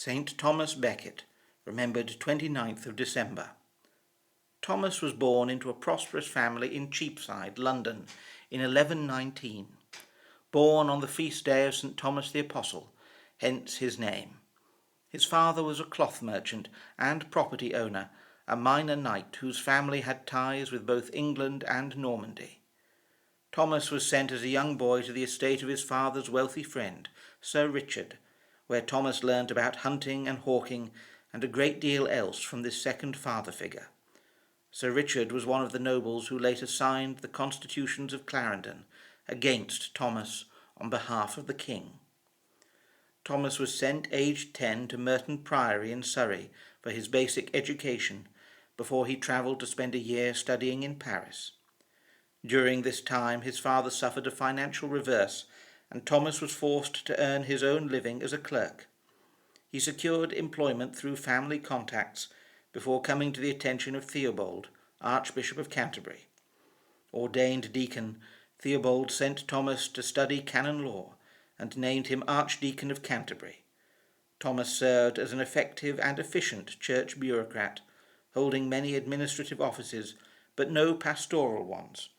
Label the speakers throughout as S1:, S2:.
S1: St. Thomas Becket, remembered 29th of December. Thomas was born into a prosperous family in Cheapside, London, in 1119. Born on the feast day of St. Thomas the Apostle, hence his name. His father was a cloth merchant and property owner, a minor knight whose family had ties with both England and Normandy. Thomas was sent as a young boy to the estate of his father's wealthy friend, Sir Richard, where Thomas learnt about hunting and hawking and a great deal else from this second father figure. Sir Richard was one of the nobles who later signed the constitutions of Clarendon against Thomas on behalf of the king. Thomas was sent aged 10 to Merton Priory in Surrey for his basic education before he travelled to spend a year studying in Paris. During this time his father suffered a financial reverse and Thomas was forced to earn his own living as a clerk. He secured employment through family contacts before coming to the attention of Theobald, Archbishop of Canterbury. Ordained deacon, Theobald sent Thomas to study canon law and named him Archdeacon of Canterbury. Thomas served as an effective and efficient church bureaucrat, holding many administrative offices but no pastoral ones,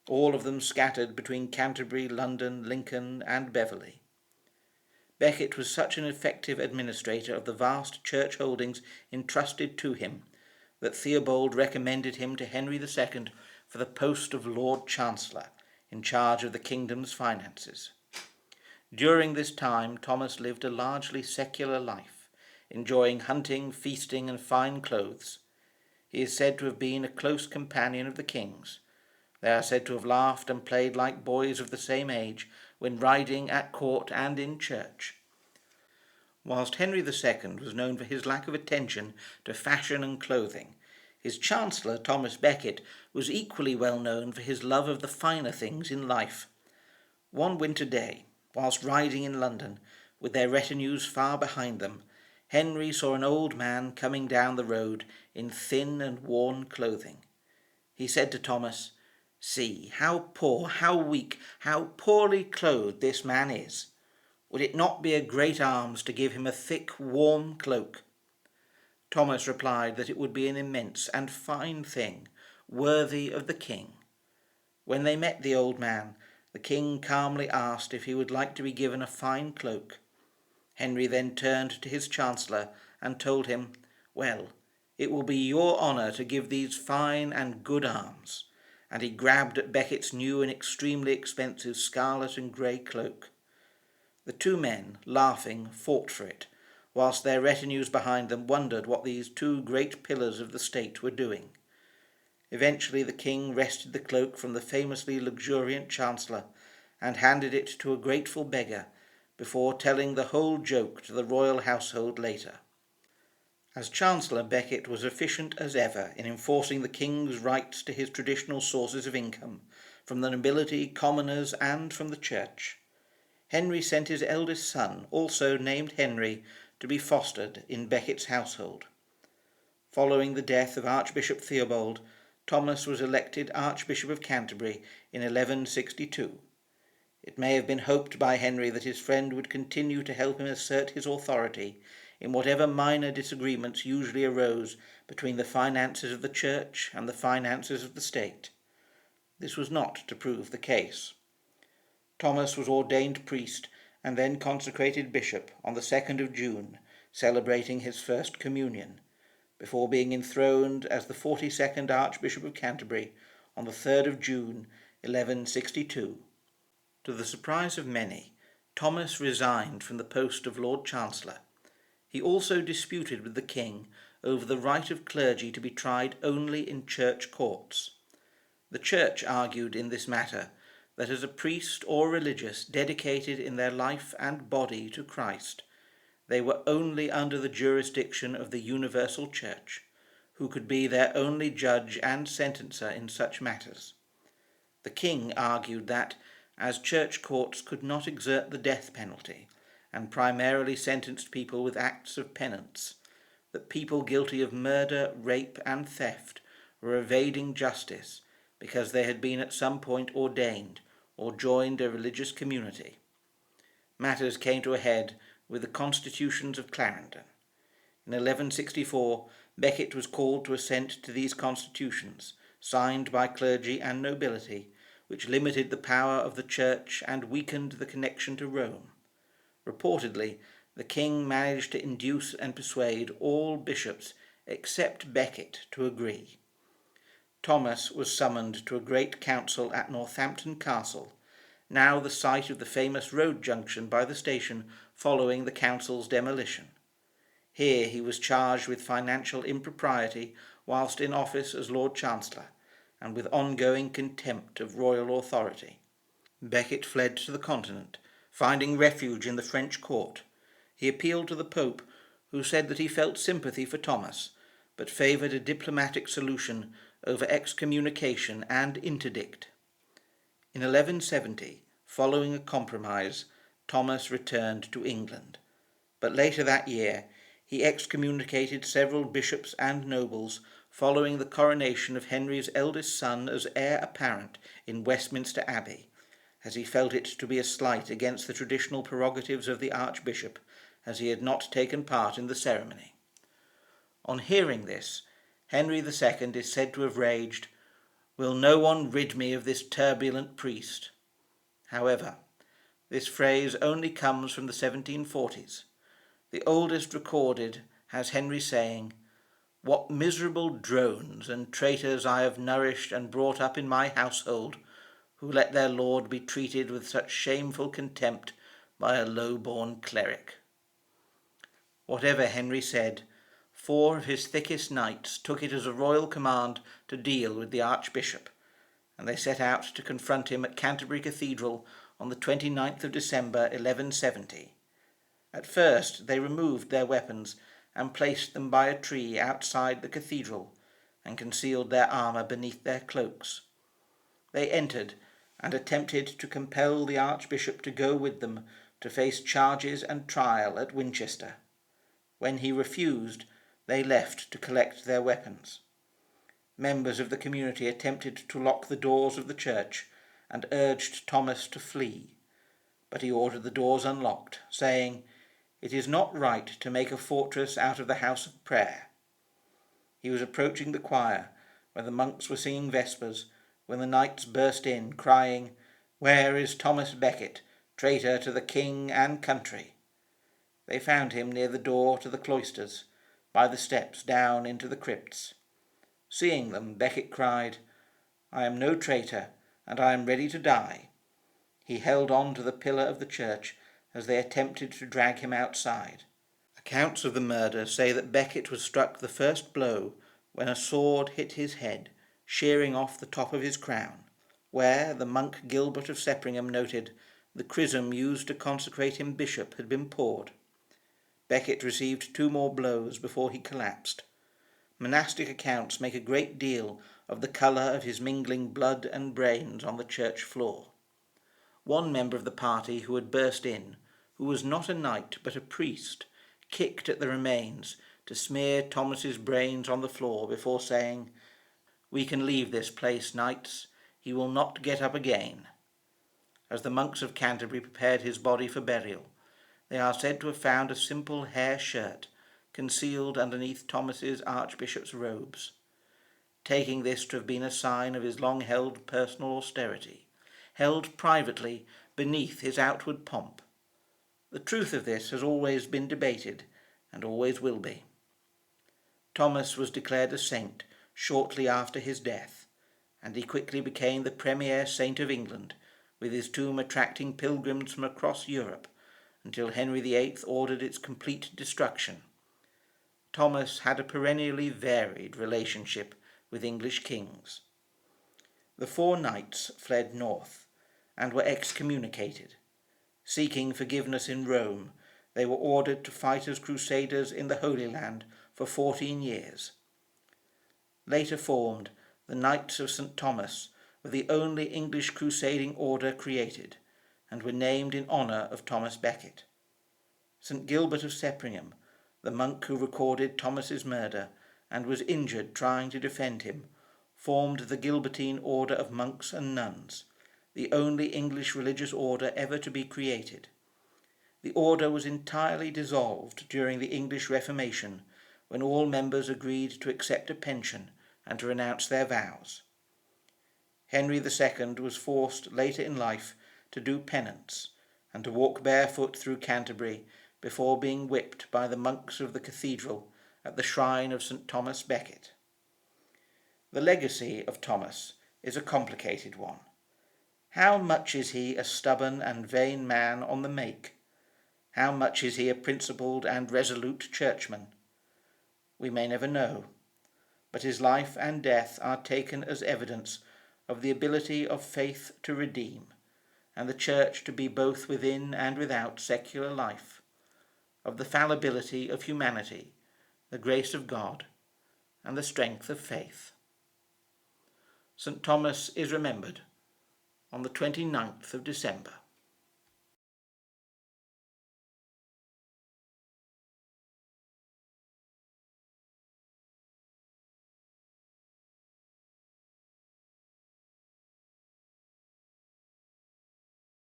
S1: all of them scattered between Canterbury, London, Lincoln and Beverley. Becket was such an effective administrator of the vast church holdings entrusted to him that Theobald recommended him to Henry II for the post of Lord Chancellor, in charge of the kingdom's finances. During this time Thomas lived a largely secular life, enjoying hunting, feasting and fine clothes. He is said to have been a close companion of the king's. They are said to have laughed and played like boys of the same age when riding at court and in church. Whilst Henry II was known for his lack of attention to fashion and clothing, his Chancellor, Thomas Becket, was equally well known for his love of the finer things in life. One winter day, whilst riding in London, with their retinues far behind them, Henry saw an old man coming down the road in thin and worn clothing. He said to Thomas, "See, how poor, how weak, how poorly clothed this man is. Would it not be a great alms to give him a thick, warm cloak?" Thomas replied that it would be an immense and fine thing, worthy of the king. When they met the old man, the king calmly asked if he would like to be given a fine cloak. Henry then turned to his chancellor and told him, "Well, it will be your honour to give these fine and good alms," and he grabbed at Becket's new and extremely expensive scarlet and grey cloak. The two men, laughing, fought for it, whilst their retinues behind them wondered what these two great pillars of the state were doing. Eventually the king wrested the cloak from the famously luxuriant chancellor and handed it to a grateful beggar, before telling the whole joke to the royal household later. As Chancellor, Becket was efficient as ever in enforcing the king's rights to his traditional sources of income, from the nobility, commoners, and from the church. Henry sent his eldest son, also named Henry, to be fostered in Becket's household. Following the death of Archbishop Theobald, Thomas was elected Archbishop of Canterbury in 1162. It may have been hoped by Henry that his friend would continue to help him assert his authority in whatever minor disagreements usually arose between the finances of the church and the finances of the state. This was not to prove the case. Thomas was ordained priest and then consecrated bishop on the 2nd of June, celebrating his first communion, before being enthroned as the 42nd Archbishop of Canterbury on the 3rd of June, 1162. To the surprise of many, Thomas resigned from the post of Lord Chancellor. He also disputed with the king over the right of clergy to be tried only in church courts. The church argued in this matter that as a priest or religious dedicated in their life and body to Christ, they were only under the jurisdiction of the universal church, who could be their only judge and sentencer in such matters. The king argued that, as church courts could not exert the death penalty, and primarily sentenced people with acts of penance, that people guilty of murder, rape, and theft were evading justice because they had been at some point ordained or joined a religious community. Matters came to a head with the constitutions of Clarendon, In 1164, Becket was called to assent to these constitutions, signed by clergy and nobility, which limited the power of the Church and weakened the connection to Rome. Reportedly, the king managed to induce and persuade all bishops except Becket to agree. Thomas was summoned to a great council at Northampton Castle, now the site of the famous road junction by the station following the council's demolition. Here he was charged with financial impropriety whilst in office as Lord Chancellor, and with ongoing contempt of royal authority. Becket fled to the continent, finding refuge in the French court. He appealed to the Pope, who said that he felt sympathy for Thomas, but favoured a diplomatic solution over excommunication and interdict. In 1170, following a compromise, Thomas returned to England, but later that year he excommunicated several bishops and nobles following the coronation of Henry's eldest son as heir apparent in Westminster Abbey, as he felt it to be a slight against the traditional prerogatives of the Archbishop, as he had not taken part in the ceremony. On hearing this, Henry II is said to have raged, "Will no one rid me of this turbulent priest?" However, this phrase only comes from the 1740s. The oldest recorded has Henry saying, "What miserable drones and traitors I have nourished and brought up in my household, who let their lord be treated with such shameful contempt by a low-born cleric." Whatever Henry said, 4 of his thickest knights took it as a royal command to deal with the Archbishop, and they set out to confront him at Canterbury Cathedral on the 29th of December 1170. At first they removed their weapons and placed them by a tree outside the cathedral, and concealed their armour beneath their cloaks. They entered and attempted to compel the Archbishop to go with them to face charges and trial at Winchester. When he refused, they left to collect their weapons. Members of the community attempted to lock the doors of the church and urged Thomas to flee, but he ordered the doors unlocked, saying, "It is not right to make a fortress out of the house of prayer." He was approaching the choir, where the monks were singing vespers, when the knights burst in, crying, "Where is Thomas Becket, traitor to the king and country?" They found him near the door to the cloisters, by the steps down into the crypts. Seeing them, Becket cried, "I am no traitor, and I am ready to die." He held on to the pillar of the church as they attempted to drag him outside. Accounts of the murder say that Becket was struck the first blow when a sword hit his head, shearing off the top of his crown, where, the monk Gilbert of Seppringham noted, the chrism used to consecrate him bishop had been poured. Becket received 2 more blows before he collapsed. Monastic accounts make a great deal of the colour of his mingling blood and brains on the church floor. One member of the party who had burst in, who was not a knight but a priest, kicked at the remains to smear Thomas's brains on the floor before saying, "We can leave this place, knights. He will not get up again." As the monks of Canterbury prepared his body for burial, they are said to have found a simple hair shirt concealed underneath Thomas's archbishop's robes, taking this to have been a sign of his long-held personal austerity, held privately beneath his outward pomp. The truth of this has always been debated, and always will be. Thomas was declared a saint shortly after his death, and he quickly became the premier saint of England, with his tomb attracting pilgrims from across Europe, until Henry VIII ordered its complete destruction. Thomas had a perennially varied relationship with English kings. The 4 knights fled north and were excommunicated. Seeking forgiveness in Rome, they were ordered to fight as crusaders in the Holy Land for 14 years. Later formed, the Knights of St. Thomas were the only English crusading order created, and were named in honour of Thomas Becket. St. Gilbert of Seppringham, the monk who recorded Thomas's murder and was injured trying to defend him, formed the Gilbertine order of monks and nuns, the only English religious order ever to be created. The order was entirely dissolved during the English Reformation when all members agreed to accept a pension and to renounce their vows. Henry II was forced later in life to do penance and to walk barefoot through Canterbury before being whipped by the monks of the Cathedral at the shrine of St. Thomas Becket. The legacy of Thomas is a complicated one. How much is he a stubborn and vain man on the make? How much is he a principled and resolute churchman? We may never know, but his life and death are taken as evidence of the ability of faith to redeem, and the Church to be both within and without secular life, of the fallibility of humanity, the grace of God, and the strength of faith. St. Thomas is remembered on the 29th of December.